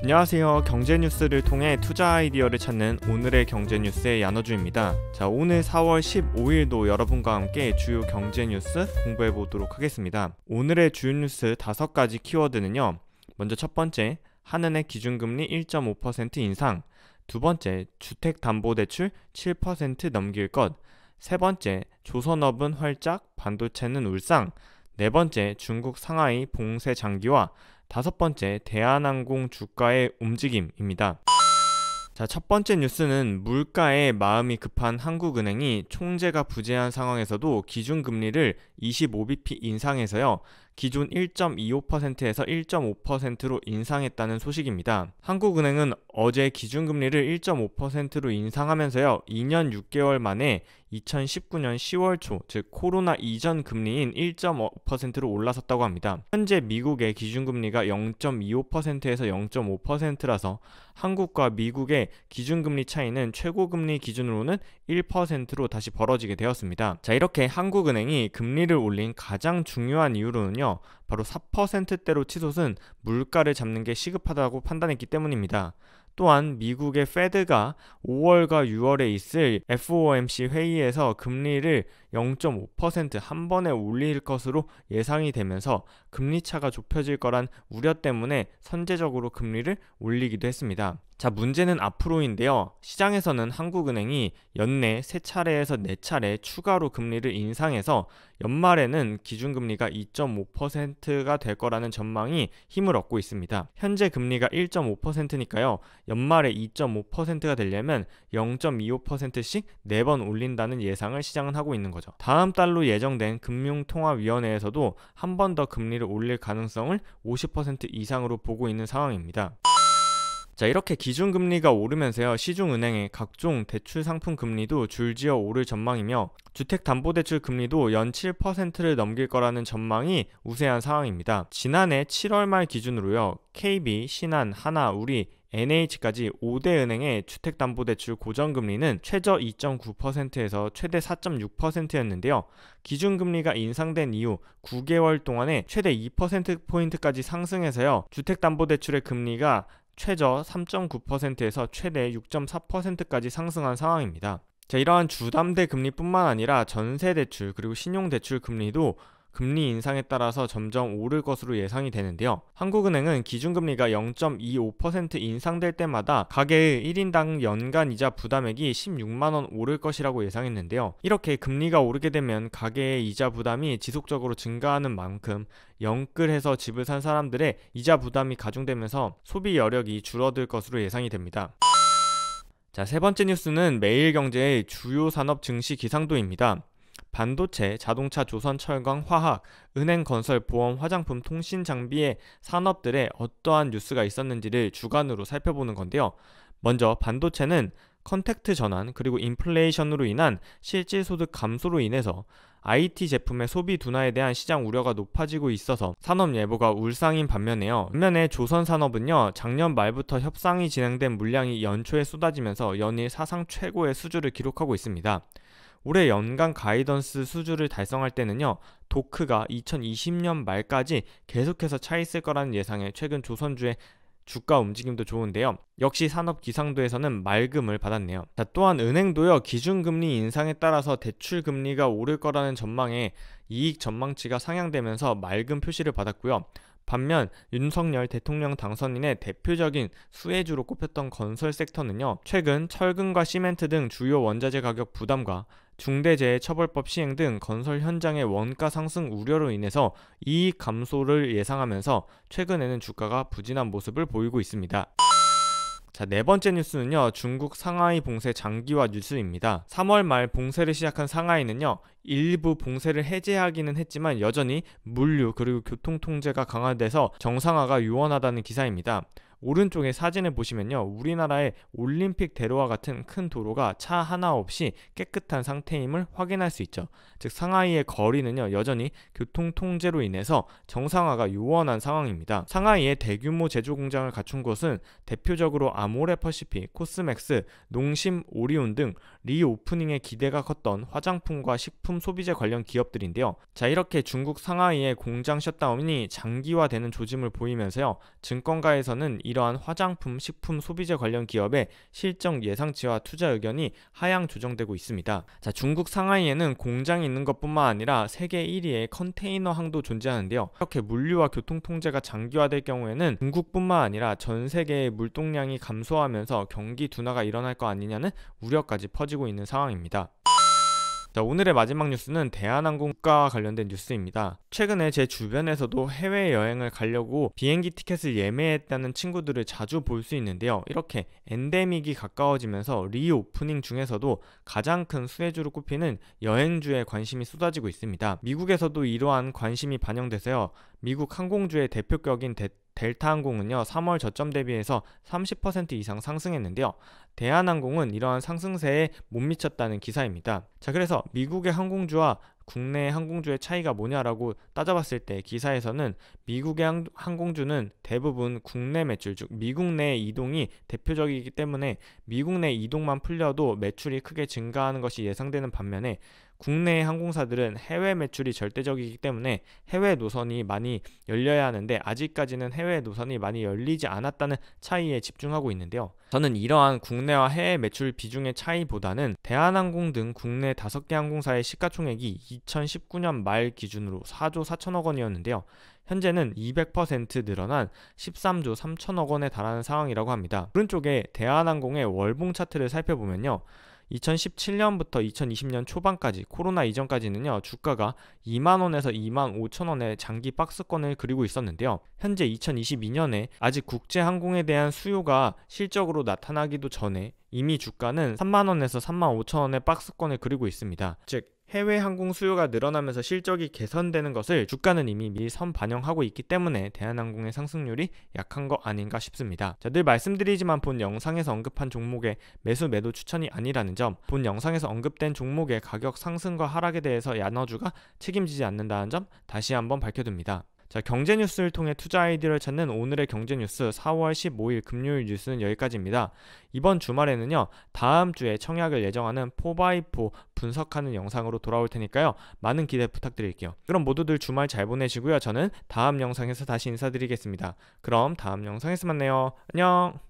안녕하세요. 경제 뉴스를 통해 투자 아이디어를 찾는 오늘의 경제 뉴스의 야너주입니다. 자, 오늘 4월 15일도 여러분과 함께 주요 경제 뉴스 공부해 보도록 하겠습니다. 오늘의 주요 뉴스 5가지 키워드는요. 먼저 첫 번째, 한은의 기준금리 1.5% 인상. 두 번째, 주택담보대출 7% 넘길 것. 세 번째, 조선업은 활짝, 반도체는 울상. 네 번째, 중국 상하이 봉쇄 장기화. 다섯 번째, 대한항공 주가의 움직임입니다. 자, 첫 번째 뉴스는 물가에 마음이 급한 한국은행이 총재가 부재한 상황에서도 기준금리를 25bp 인상해서요. 기존 1.25%에서 1.5%로 인상했다는 소식입니다. 한국은행은 어제 기준금리를 1.5%로 인상하면서요. 2년 6개월 만에 2019년 10월 초, 즉 코로나 이전 금리인 1.5%로 올라섰다고 합니다. 현재 미국의 기준금리가 0.25%에서 0.5%라서 한국과 미국의 기준금리 차이는 최고금리 기준으로는 1%로 다시 벌어지게 되었습니다. 자, 이렇게 한국은행이 금리를 올린 가장 중요한 이유로는요. 바로 4%대로 치솟은 물가를 잡는 게 시급하다고 판단했기 때문입니다. 또한 미국의 페드가 5월과 6월에 있을 FOMC 회의에서 금리를 0.5% 한 번에 올릴 것으로 예상이 되면서 금리 차가 좁혀질 거란 우려 때문에 선제적으로 금리를 올리기도 했습니다. 자, 문제는 앞으로인데요. 시장에서는 한국은행이 연내 3차례에서 4차례 추가로 금리를 인상해서 연말에는 기준금리가 2.5%가 될 거라는 전망이 힘을 얻고 있습니다. 현재 금리가 1.5%니까요. 연말에 2.5%가 되려면 0.25%씩 4번 올린다는 예상을 시장은 하고 있는 거죠. 다음 달로 예정된 금융통화위원회에서도 한 번 더 금리를 올릴 가능성을 50% 이상으로 보고 있는 상황입니다. 자, 이렇게 기준금리가 오르면서요. 시중은행의 각종 대출 상품 금리도 줄지어 오를 전망이며 주택담보대출 금리도 연 7%를 넘길 거라는 전망이 우세한 상황입니다. 지난해 7월 말 기준으로요. KB, 신한, 하나, 우리, NH까지 5대 은행의 주택담보대출 고정금리는 최저 2.9%에서 최대 4.6%였는데요. 기준금리가 인상된 이후 9개월 동안에 최대 2%포인트까지 상승해서요. 주택담보대출의 금리가 최저 3.9%에서 최대 6.4%까지 상승한 상황입니다. 자, 이러한 주담대 금리뿐만 아니라 전세대출 그리고 신용대출 금리도 금리 인상에 따라서 점점 오를 것으로 예상이 되는데요. 한국은행은 기준금리가 0.25% 인상될 때마다 가계의 1인당 연간 이자 부담액이 16만원 오를 것이라고 예상했는데요. 이렇게 금리가 오르게 되면 가계의 이자 부담이 지속적으로 증가하는 만큼 영끌해서 집을 산 사람들의 이자 부담이 가중되면서 소비 여력이 줄어들 것으로 예상이 됩니다. 자, 세 번째 뉴스는 매일경제의 주요 산업 증시 기상도입니다. 반도체, 자동차, 조선, 철강, 화학, 은행, 건설, 보험, 화장품, 통신 장비의 산업들의 어떠한 뉴스가 있었는지를 주간으로 살펴보는 건데요. 먼저 반도체는 컨택트 전환 그리고 인플레이션으로 인한 실질소득 감소로 인해서 IT 제품의 소비 둔화에 대한 시장 우려가 높아지고 있어서 산업 예보가 울상인 반면에요. 조선산업은요, 작년 말부터 협상이 진행된 물량이 연초에 쏟아지면서 연일 사상 최고의 수주를 기록하고 있습니다. 올해 연간 가이던스 수주를 달성할 때는요, 도크가 2020년 말까지 계속해서 차 있을 거라는 예상에 최근 조선주의 주가 움직임도 좋은데요. 역시 산업 기상도에서는 맑음을 받았네요. 자, 또한 은행도요, 기준금리 인상에 따라서 대출 금리가 오를 거라는 전망에 이익 전망치가 상향되면서 맑은 표시를 받았고요. 반면 윤석열 대통령 당선인의 대표적인 수혜주로 꼽혔던 건설 섹터는요, 최근 철근과 시멘트 등 주요 원자재 가격 부담과 중대재해처벌법 시행 등 건설 현장의 원가 상승 우려로 인해서 이익 감소를 예상하면서 최근에는 주가가 부진한 모습을 보이고 있습니다. 자, 네 번째 뉴스는요, 중국 상하이 봉쇄 장기화 뉴스입니다. 3월 말 봉쇄를 시작한 상하이는요, 일부 봉쇄를 해제하기는 했지만 여전히 물류 그리고 교통 통제가 강화돼서 정상화가 유언하다는 기사입니다. 오른쪽에 사진을 보시면요, 우리나라의 올림픽대로와 같은 큰 도로가 차 하나 없이 깨끗한 상태임을 확인할 수 있죠. 즉 상하이의 거리는요, 여전히 교통 통제로 인해서 정상화가 요원한 상황입니다. 상하이의 대규모 제조 공장을 갖춘 곳은 대표적으로 아모레퍼시픽, 코스맥스, 농심, 오리온 등 리오프닝에 기대가 컸던 화장품과 식품 소비재 관련 기업들인데요. 자, 이렇게 중국 상하이의 공장 셧다운이 장기화되는 조짐을 보이면서요, 증권가에서는 이러한 화장품, 식품, 소비재 관련 기업의 실적 예상치와 투자 의견이 하향 조정되고 있습니다. 자, 중국 상하이에는 공장이 있는 것뿐만 아니라 세계 1위의 컨테이너 항도 존재하는데요. 이렇게 물류와 교통 통제가 장기화될 경우에는 중국뿐만 아니라 전 세계의 물동량이 감소하면서 경기 둔화가 일어날 거 아니냐는 우려까지 퍼지고 있는 상황입니다. 자, 오늘의 마지막 뉴스는 대한항공과 관련된 뉴스입니다. 최근에 제 주변에서도 해외여행을 가려고 비행기 티켓을 예매했다는 친구들을 자주 볼 수 있는데요. 이렇게 엔데믹이 가까워지면서 리오프닝 중에서도 가장 큰 수혜주로 꼽히는 여행주에 관심이 쏟아지고 있습니다. 미국에서도 이러한 관심이 반영돼서요. 미국 항공주의 대표격인 델타항공은요 3월 저점 대비해서 30% 이상 상승했는데요. 대한항공은 이러한 상승세에 못 미쳤다는 기사입니다. 자, 그래서 미국의 항공주와 국내 항공주의 차이가 뭐냐라고 따져봤을 때 기사에서는 미국의 항공주는 대부분 국내 매출, 즉 미국 내 이동이 대표적이기 때문에 미국 내 이동만 풀려도 매출이 크게 증가하는 것이 예상되는 반면에 국내 항공사들은 해외 매출이 절대적이기 때문에 해외 노선이 많이 열려야 하는데 아직까지는 해외 노선이 많이 열리지 않았다는 차이에 집중하고 있는데요. 저는 이러한 국내와 해외 매출 비중의 차이보다는 대한항공 등 국내 5개 항공사의 시가총액이 2019년 말 기준으로 4조 4천억 원이었는데요. 현재는 200% 늘어난 13조 3천억 원에 달하는 상황이라고 합니다. 오른쪽에 대한항공의 월봉 차트를 살펴보면요. 2017년부터 2020년 초반까지 코로나 이전까지는요 주가가 2만원에서 2만 5천원의 장기 박스권을 그리고 있었는데요. 현재 2022년에 아직 국제항공에 대한 수요가 실적으로 나타나기도 전에 이미 주가는 3만원에서 3만 5천원의 박스권을 그리고 있습니다. 즉 해외 항공 수요가 늘어나면서 실적이 개선되는 것을 주가는 이미 미리 선반영하고 있기 때문에 대한항공의 상승률이 약한 거 아닌가 싶습니다. 자, 늘 말씀드리지만 본 영상에서 언급한 종목의 매수 매도 추천이 아니라는 점, 본 영상에서 언급된 종목의 가격 상승과 하락에 대해서 야너주가 책임지지 않는다는 점 다시 한번 밝혀둡니다. 자, 경제 뉴스를 통해 투자 아이디어를 찾는 오늘의 경제 뉴스 4월 15일 금요일 뉴스는 여기까지입니다. 이번 주말에는요 다음 주에 청약을 예정하는 4x4 분석하는 영상으로 돌아올 테니까요 많은 기대 부탁드릴게요. 그럼 모두들 주말 잘 보내시고요. 저는 다음 영상에서 다시 인사드리겠습니다. 그럼 다음 영상에서 만나요. 안녕.